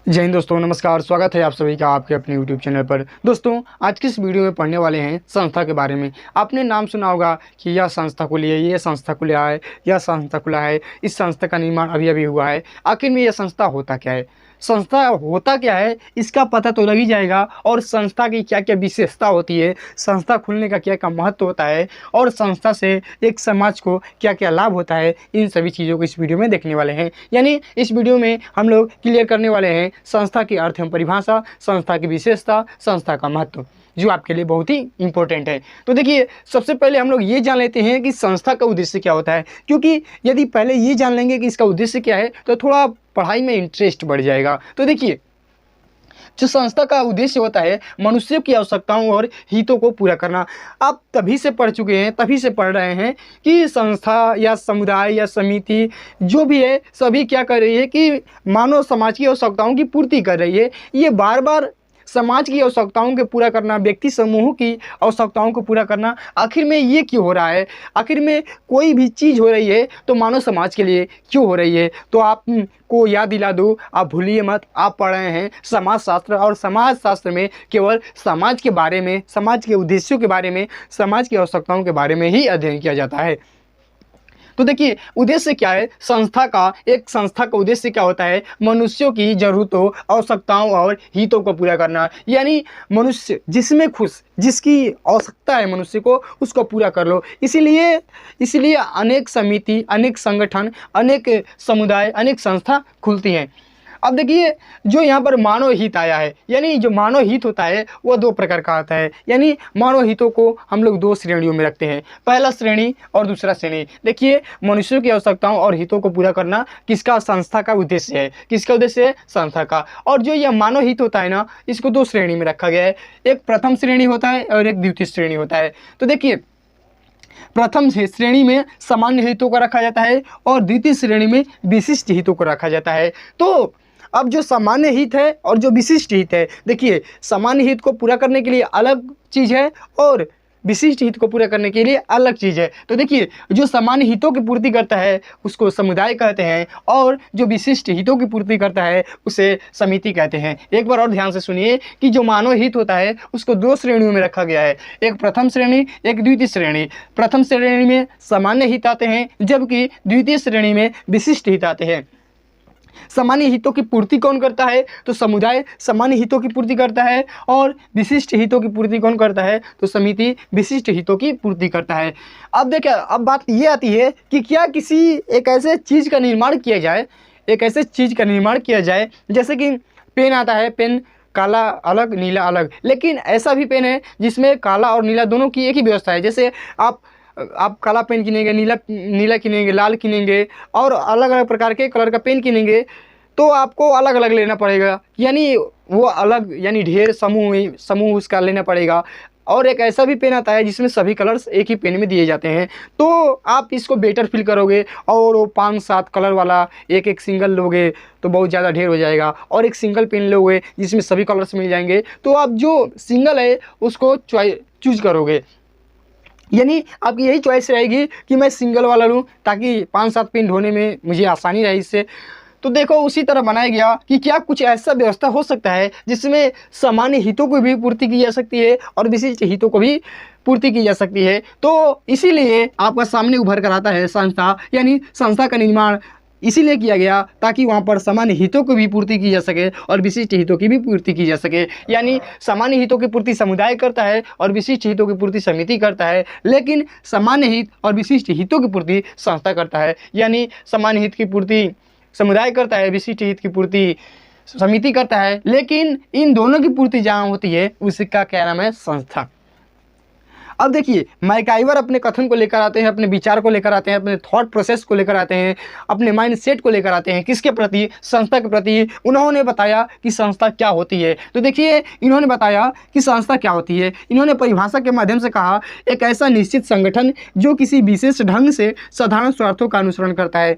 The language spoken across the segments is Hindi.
जय हिंद दोस्तों, नमस्कार। स्वागत है आप सभी का आपके अपने YouTube चैनल पर। दोस्तों, आज की इस वीडियो में पढ़ने वाले हैं संस्था के बारे में। आपने नाम सुना होगा कि यह संस्था खुली है, ये संस्था खुला है, यह संस्था खुला है, इस संस्था का निर्माण अभी अभी हुआ है। आखिर में यह संस्था होता क्या है, संस्था होता क्या है, इसका पता तो लग ही जाएगा। और संस्था की क्या क्या विशेषता होती है, संस्था खुलने का क्या क्या महत्व होता है, और संस्था से एक समाज को क्या क्या लाभ होता है, इन सभी चीज़ों को इस वीडियो में देखने वाले हैं। यानी इस वीडियो में हम लोग क्लियर करने वाले हैं संस्था की अर्थ एवं परिभाषा, संस्था की विशेषता, संस्था का महत्व, जो आपके लिए बहुत ही इंपॉर्टेंट है। तो देखिए, सबसे पहले हम लोग ये जान लेते हैं कि संस्था का उद्देश्य क्या होता है, क्योंकि यदि पहले ये जान लेंगे कि इसका उद्देश्य क्या है तो थोड़ा पढ़ाई में इंटरेस्ट बढ़ जाएगा। तो देखिए, जो संस्था का उद्देश्य होता है मनुष्य की आवश्यकताओं और हितों को पूरा करना। आप तभी से पढ़ चुके हैं, तभी से पढ़ रहे हैं कि संस्था या समुदाय या समिति जो भी है, सभी क्या कर रही है कि मानव समाज की आवश्यकताओं की पूर्ति कर रही है। ये बार बार समाज की आवश्यकताओं को पूरा करना, व्यक्ति समूह की आवश्यकताओं को पूरा करना, आखिर में ये क्यों हो रहा है? आखिर में कोई भी चीज़ हो रही है तो मानव समाज के लिए क्यों हो रही है? तो आप को याद दिला दूँ, आप भूलिए मत, आप पढ़ रहे हैं समाज शास्त्र, और समाज शास्त्र में केवल समाज के बारे में, समाज के उद्देश्यों के बारे में, समाज की आवश्यकताओं के बारे में ही अध्ययन किया जाता है। तो देखिए, उद्देश्य क्या है संस्था का? एक संस्था का उद्देश्य क्या होता है? मनुष्यों की ज़रूरतों, आवश्यकताओं और हितों को पूरा करना। यानी मनुष्य जिसमें खुश, जिसकी आवश्यकता है मनुष्य को, उसको पूरा कर लो। इसीलिए अनेक समिति, अनेक संगठन, अनेक समुदाय, अनेक संस्था खुलती हैं। अब देखिए, जो यहाँ पर मानव हित आया है, यानी जो मानव हित होता है वह दो प्रकार का आता है। यानी मानव हितों को हम लोग दो श्रेणियों में रखते हैं, पहला श्रेणी और दूसरा श्रेणी। देखिए, मनुष्यों की आवश्यकताओं और हितों को पूरा करना किसका? संस्था का उद्देश्य है। किसका उद्देश्य है? संस्था का। और जो यह मानव हित होता है ना, इसको दो श्रेणी में रखा गया है। एक प्रथम श्रेणी होता है और एक द्वितीय श्रेणी होता है। तो देखिए, प्रथम श्रेणी में सामान्य हितों को रखा जाता है और द्वितीय श्रेणी में विशिष्ट हितों को रखा जाता है। तो अब जो सामान्य हित है और जो विशिष्ट हित है, देखिए, सामान्य हित को पूरा करने के लिए अलग चीज़ है और विशिष्ट हित को पूरा करने के लिए अलग चीज़ है। तो देखिए, जो सामान्य हितों की पूर्ति करता है उसको समुदाय कहते हैं, और जो विशिष्ट हितों की पूर्ति करता है उसे समिति कहते हैं। एक बार और ध्यान से सुनिए कि जो मानव हित होता है उसको दो श्रेणियों में रखा गया है, एक प्रथम श्रेणी, एक द्वितीय श्रेणी। प्रथम श्रेणी में सामान्य हित आते हैं, जबकि द्वितीय श्रेणी में विशिष्ट हित आते हैं। सामान्य हितों की पूर्ति कौन करता है? तो समुदाय सामान्य हितों की पूर्ति करता है, और विशिष्ट हितों की पूर्ति कौन करता है? तो समिति विशिष्ट हितों की पूर्ति करता है। अब देखिए, अब बात ये आती है कि क्या किसी एक ऐसे चीज़ का निर्माण किया जाए, एक ऐसे चीज़ का निर्माण किया जाए, जैसे कि पेन आता है, पेन काला अलग, नीला अलग, लेकिन ऐसा भी पेन है जिसमें काला और नीला दोनों की एक ही व्यवस्था है। जैसे आप काला पेन किनेंगे, नीला किनेंगे, लाल किनेंगे, और अलग अलग प्रकार के कलर का पेन किनेंगे, तो आपको अलग अलग लेना पड़ेगा। यानी वो अलग, यानी ढेर समूह उसका लेना पड़ेगा। और एक ऐसा भी पेन आता है जिसमें सभी कलर्स एक ही पेन में दिए जाते हैं, तो आप इसको बेटर फील करोगे। और वो 5-7 कलर वाला एक एक सिंगल लोगे तो बहुत ज़्यादा ढेर हो जाएगा, और एक सिंगल पेन लोगे जिसमें सभी कलर्स मिल जाएंगे, तो आप जो सिंगल है उसको चूज करोगे। यानी आपकी यही चॉइस रहेगी कि मैं सिंगल वाला लूँ ताकि 5-7 पेन ढोने में मुझे आसानी रहे इससे। तो देखो, उसी तरह बनाया गया कि क्या कुछ ऐसा व्यवस्था हो सकता है जिसमें सामान्य हितों को भी पूर्ति की जा सकती है और विशिष्ट हितों को भी पूर्ति की जा सकती है। तो इसीलिए आपका सामने उभर कर आता है संस्था। यानी संस्था का निर्माण इसीलिए किया गया ताकि वहाँ पर सामान्य हितों को भी पूर्ति की जा सके और विशिष्ट हितों की भी पूर्ति की जा सके। यानी सामान्य हितों की पूर्ति समुदाय करता है और विशिष्ट हितों की पूर्ति समिति करता है, लेकिन सामान्य हित और विशिष्ट हितों की पूर्ति संस्था करता है। यानी सामान्य हित की पूर्ति समुदाय करता है, विशिष्ट हित की पूर्ति समिति करता है, लेकिन इन दोनों की पूर्ति जहाँ होती है उसका क्या नाम है? संस्था। अब देखिए, मैकाइवर अपने कथन को लेकर आते हैं, अपने विचार को लेकर आते हैं, अपने थॉट प्रोसेस को लेकर आते हैं, अपने माइंड सेट को लेकर आते हैं। किसके प्रति? संस्था के प्रति। उन्होंने बताया कि संस्था क्या होती है। तो देखिए, इन्होंने बताया कि संस्था क्या होती है। इन्होंने परिभाषा के माध्यम से कहा, एक ऐसा निश्चित संगठन जो किसी विशेष ढंग से साधारण स्वार्थों का अनुसरण करता है।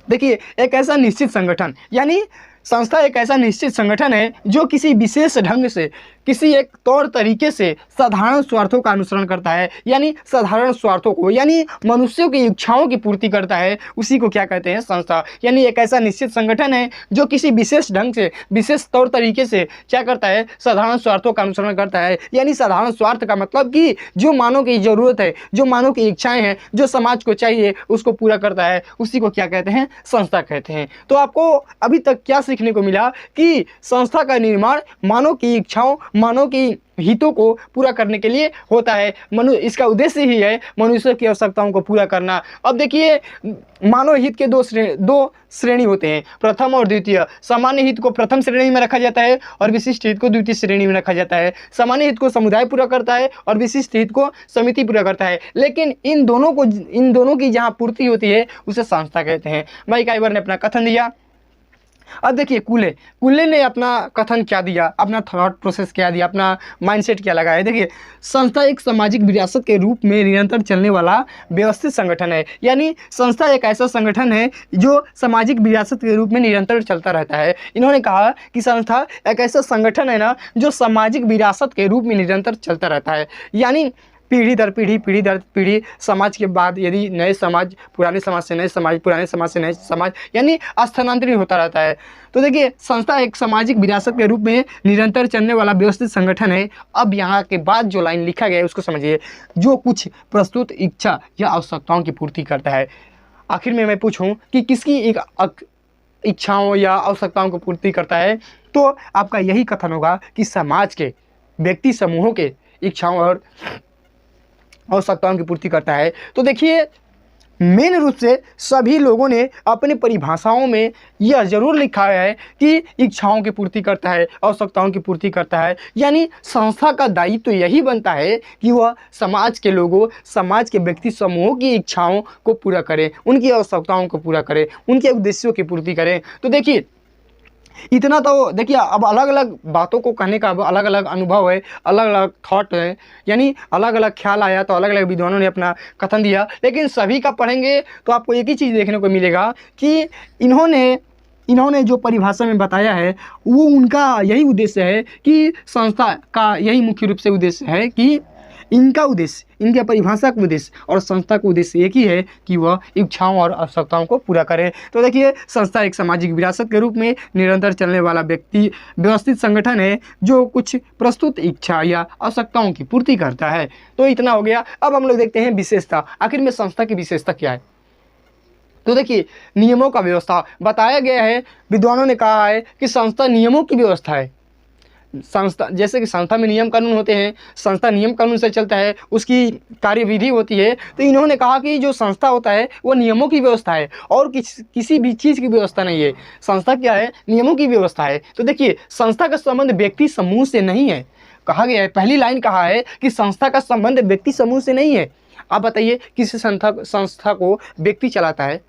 देखिए, एक ऐसा निश्चित संगठन, यानी संस्था एक ऐसा निश्चित संगठन है जो किसी विशेष ढंग से, किसी एक तौर तरीके से साधारण स्वार्थों का अनुसरण करता है, यानी साधारण स्वार्थों को, यानी मनुष्यों की इच्छाओं की पूर्ति करता है, उसी को क्या कहते हैं? संस्था। यानी एक ऐसा निश्चित संगठन है जो किसी विशेष ढंग से, विशेष तौर तरीके से क्या करता है? साधारण स्वार्थों का अनुसरण करता है। यानी साधारण स्वार्थ का मतलब कि जो मानव की जरूरत है, जो मानव की इच्छाएं हैं, जो समाज को चाहिए उसको पूरा करता है, उसी को क्या कहते हैं? संस्था कहते हैं। तो आपको अभी तक क्या सीखने को मिला कि संस्था का निर्माण मानव की इच्छाओं, मानव की हितों को पूरा करने के लिए होता है। इसका उद्देश्य ही है मनुष्य की आवश्यकताओं को पूरा करना। अब देखिए, मानव हित के दो श्रेणी होते हैं, प्रथम और द्वितीय। सामान्य हित को प्रथम श्रेणी में रखा जाता है और विशिष्ट हित को द्वितीय श्रेणी में रखा जाता है। सामान्य हित को समुदाय पूरा करता है और विशिष्ट हित को समिति पूरा करता है, लेकिन इन दोनों की जहाँ पूर्ति होती है उसे संस्था कहते हैं। माइक आइवर ने अपना कथन दिया। अब देखिए, कूले ने अपना कथन क्या दिया, अपना थॉट प्रोसेस क्या दिया, अपना माइंडसेट क्या लगाया। देखिए, संस्था एक सामाजिक विरासत के रूप में निरंतर चलने वाला व्यवस्थित संगठन है। यानी संस्था एक ऐसा संगठन है जो सामाजिक विरासत के रूप में निरंतर चलता रहता है। इन्होंने कहा कि संस्था एक ऐसा संगठन है ना जो सामाजिक विरासत के रूप में निरंतर चलता रहता है। यानी पीढ़ी दर पीढ़ी समाज के बाद यदि नए समाज, पुराने समाज से नए समाज, पुराने समाज से नए समाज, यानी स्थानांतरित होता रहता है। तो देखिए, संस्था एक सामाजिक विरासत के रूप में निरंतर चलने वाला व्यवस्थित संगठन है। अब यहाँ के बाद जो लाइन लिखा गया है उसको समझिए, जो कुछ प्रस्तुत इच्छा या आवश्यकताओं की पूर्ति करता है। आखिर में मैं पूछूं कि किसकी एक इच्छाओं या आवश्यकताओं को पूर्ति करता है, तो आपका यही कथन होगा कि समाज के व्यक्ति समूहों के इच्छाओं और आवश्यकताओं की पूर्ति करता है। तो देखिए, मेन रूप से सभी लोगों ने अपनी परिभाषाओं में यह जरूर लिखा है कि इच्छाओं की पूर्ति करता है, आवश्यकताओं की पूर्ति करता है। यानी संस्था का दायित्व तो यही बनता है कि वह समाज के लोगों, समाज के व्यक्ति समूहों की इच्छाओं को पूरा करे, उनकी आवश्यकताओं को पूरा करे, उनके उद्देश्यों की पूर्ति करे। तो देखिए, इतना तो देखिए, अब अलग अलग बातों को कहने का अब अलग अलग अनुभव है, अलग अलग थॉट है, यानी अलग अलग ख्याल आया तो अलग अलग विद्वानों ने अपना कथन दिया। लेकिन सभी का पढ़ेंगे तो आपको एक ही चीज़ देखने को मिलेगा कि इन्होंने जो परिभाषा में बताया है वो उनका यही उद्देश्य है कि संस्था का यही मुख्य रूप से उद्देश्य है कि इनका उद्देश्य, इनके परिभाषा का उद्देश्य और संस्था का उद्देश्य एक ही है कि वह इच्छाओं और आवश्यकताओं को पूरा करे। तो देखिए, संस्था एक सामाजिक विरासत के रूप में निरंतर चलने वाला व्यवस्थित संगठन है जो कुछ प्रस्तुत इच्छा या आवश्यकताओं की पूर्ति करता है। तो इतना हो गया। अब हम लोग देखते हैं विशेषता। आखिर में संस्था की विशेषता क्या है? तो देखिए, नियमों का व्यवस्था बताया गया है। विद्वानों ने कहा है कि संस्था नियमों की व्यवस्था है। संस्था, जैसे कि संस्था में नियम कानून होते हैं, संस्था नियम कानून से चलता है, उसकी कार्यविधि होती है। तो इन्होंने कहा कि जो संस्था होता है वो नियमों की व्यवस्था है और किसी भी चीज़ की व्यवस्था नहीं है। संस्था क्या है? नियमों की व्यवस्था है। तो देखिए, संस्था का संबंध व्यक्ति समूह से नहीं है। कहा गया है, पहली लाइन कहा है कि संस्था का संबंध व्यक्ति समूह से नहीं है। आप बताइए, किसी संस्था को व्यक्ति चलाता है,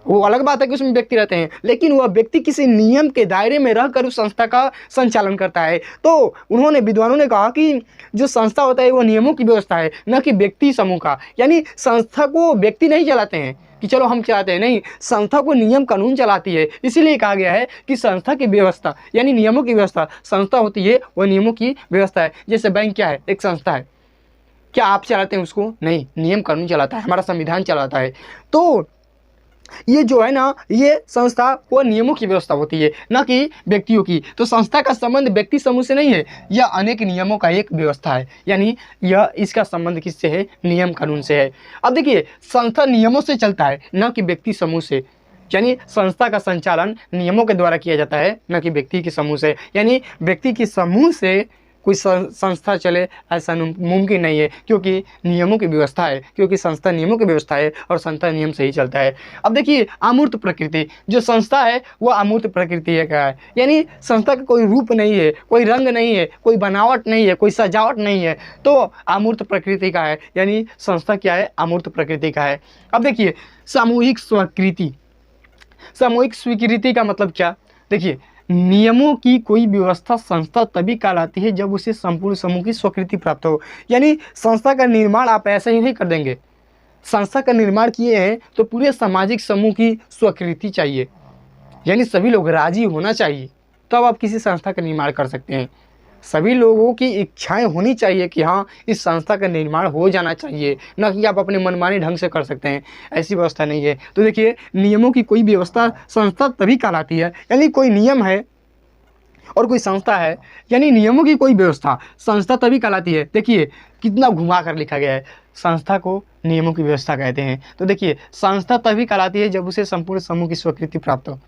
वो अलग बात है कि उसमें व्यक्ति रहते हैं, लेकिन वह व्यक्ति किसी नियम के दायरे में रहकर उस संस्था का संचालन करता है। तो उन्होंने, विद्वानों ने कहा कि जो संस्था होता है वो नियमों की व्यवस्था है, न कि व्यक्ति समूह का। यानी संस्था को व्यक्ति नहीं चलाते हैं कि चलो हम चलाते हैं, नहीं, संस्था को नियम कानून चलाती है। इसीलिए कहा गया है कि संस्था की व्यवस्था यानी नियमों की व्यवस्था, संस्था होती है वह नियमों की व्यवस्था है। जैसे बैंक क्या है? एक संस्था है। क्या आप चलाते हैं उसको? नहीं, नियम कानून चलाता है, हमारा संविधान चलाता है। तो ये जो है ना, ये संस्था वो नियमों की व्यवस्था होती है, ना कि व्यक्तियों की। तो संस्था का संबंध व्यक्ति समूह से नहीं है, यह अनेक नियमों का एक व्यवस्था है। यानी यह, इसका संबंध किससे है? नियम कानून से है। अब देखिए, संस्था नियमों से चलता है, ना कि व्यक्ति समूह से। यानी संस्था का संचालन नियमों के द्वारा किया जाता है, न कि व्यक्ति के समूह से। यानी व्यक्ति के समूह से कोई संस्था चले ऐसा मुमकिन नहीं है, क्योंकि नियमों की व्यवस्था है, क्योंकि संस्था नियमों की व्यवस्था है और संस्था नियम से ही चलता है। अब देखिए, अमूर्त प्रकृति, जो संस्था है वह अमूर्त प्रकृति है। क्या है? यानी संस्था का कोई रूप नहीं है, कोई रंग नहीं है, कोई बनावट नहीं है, कोई सजावट नहीं है, तो अमूर्त प्रकृति का है। यानी संस्था क्या है? अमूर्त प्रकृति का है। अब देखिए, सामूहिक स्वीकृति। सामूहिक स्वीकृति का मतलब क्या? देखिए, नियमों की कोई व्यवस्था संस्था तभी कहलाती है जब उसे संपूर्ण समूह की स्वीकृति प्राप्त हो। यानी संस्था का निर्माण आप ऐसे ही नहीं कर देंगे। संस्था का निर्माण किए हैं तो पूरे सामाजिक समूह की स्वीकृति चाहिए, यानी सभी लोग राजी होना चाहिए, तब आप किसी संस्था का निर्माण कर सकते हैं। सभी लोगों की इच्छाएं होनी चाहिए कि हाँ इस संस्था का निर्माण हो जाना चाहिए, न कि आप अपने मनमानी ढंग से कर सकते हैं, ऐसी व्यवस्था नहीं है। तो देखिए, नियमों की कोई व्यवस्था संस्था तभी कहलाती है, यानी कोई नियम है और कोई संस्था है, यानी नियमों की कोई व्यवस्था संस्था तभी कहलाती है। देखिए कितना घुमा कर लिखा गया है, संस्था को नियमों की व्यवस्था कहते हैं। तो देखिए, संस्था तभी कहलाती है जब उसे संपूर्ण समूह की स्वीकृति प्राप्त हो।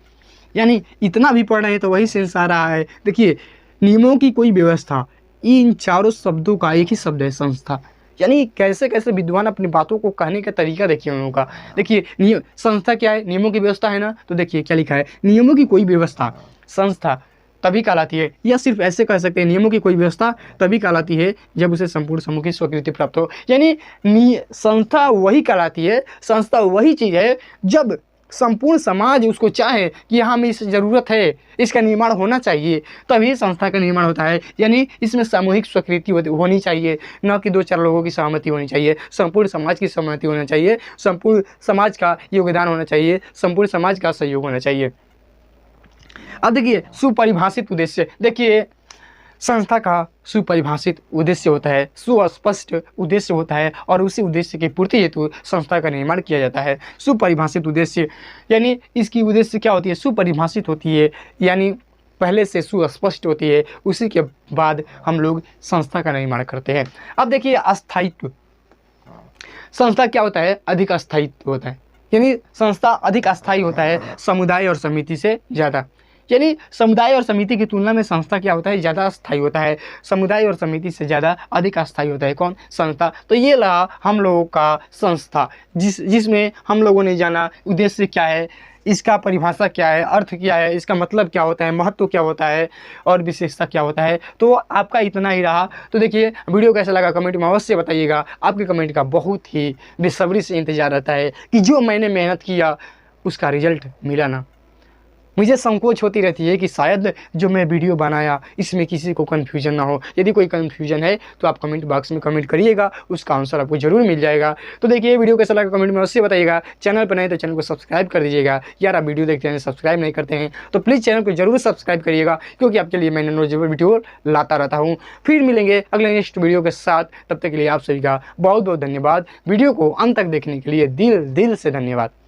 यानी इतना भी पढ़ रहे हैं तो वही सेंस आ रहा है। देखिए, नियमों की कोई व्यवस्था, इन चारों शब्दों का एक ही शब्द है, संस्था। यानी कैसे कैसे विद्वान अपनी बातों को कहने का तरीका देखिए उन लोगों का। देखिए, नियम संस्था क्या है, नियमों की व्यवस्था है ना। तो देखिए क्या लिखा है, नियमों की कोई व्यवस्था संस्था तभी कहलाती है, या सिर्फ ऐसे कह सकते हैं, नियमों की कोई व्यवस्था तभी कहलाती है जब उसे संपूर्ण समूह की स्वीकृति प्राप्त हो। यानी संस्था वही कहलाती है, संस्था वही चीज़ है जब संपूर्ण समाज उसको चाहे कि हाँ हमें इस ज़रूरत है, इसका निर्माण होना चाहिए, तभी संस्था का निर्माण होता है। यानी इसमें सामूहिक स्वीकृति होनी चाहिए, न कि 2-4 लोगों की सहमति होनी चाहिए, संपूर्ण समाज की सहमति होना चाहिए, संपूर्ण समाज का योगदान होना चाहिए, संपूर्ण समाज का सहयोग होना चाहिए। अब देखिए, सुपरिभाषित उद्देश्य। देखिए, संस्था का सुपरिभाषित उद्देश्य होता है, सुस्पष्ट उद्देश्य होता है, और उसी उद्देश्य की पूर्ति हेतु संस्था का निर्माण किया जाता है। सुपरिभाषित उद्देश्य यानी इसकी उद्देश्य क्या होती है, सुपरिभाषित होती है, यानी पहले से सुस्पष्ट होती है, उसी के बाद हम लोग संस्था का निर्माण करते हैं। अब देखिए, अस्थायित्व। संस्था क्या होता है, अधिक अस्थायित्व होता है, यानी संस्था अधिक अस्थायी होता है समुदाय और समिति से ज़्यादा। यानी समुदाय और समिति की तुलना में संस्था क्या होता है, ज़्यादा अस्थायी होता है, समुदाय और समिति से ज़्यादा अधिक अस्थायी होता है। कौन, संस्था। तो ये रहा हम लोगों का संस्था, जिसमें हम लोगों ने जाना उद्देश्य क्या है, इसका परिभाषा क्या है, अर्थ क्या है, इसका मतलब क्या होता है, महत्व क्या होता है और विशेषता क्या होता है। तो आपका इतना ही रहा। तो देखिए, वीडियो कैसा लगा कमेंट में अवश्य बताइएगा। आपके कमेंट का बहुत ही बेसब्री से इंतज़ार रहता है कि जो मैंने मेहनत किया उसका रिजल्ट मिला ना। मुझे संकोच होती रहती है कि शायद जो मैं वीडियो बनाया इसमें किसी को कन्फ्यूजन ना हो। यदि कोई कन्फ्यूजन है तो आप कमेंट बॉक्स में कमेंट करिएगा, उसका आंसर आपको ज़रूर मिल जाएगा। तो देखिए, वीडियो कैसा लगा कमेंट में अवश्य बताइएगा। चैनल पर नहीं तो चैनल को सब्सक्राइब कर दीजिएगा। यार आप वीडियो देखते हैं सब्सक्राइब नहीं करते हैं तो प्लीज़ चैनल को जरूर सब्सक्राइब करिएगा, क्योंकि आपके लिए मैं रोज वीडियो लाता रहता हूँ। फिर मिलेंगे अगले नेक्स्ट वीडियो के साथ, तब तक के लिए आप सभी का बहुत बहुत धन्यवाद। वीडियो को अंत तक देखने के लिए दिल से धन्यवाद।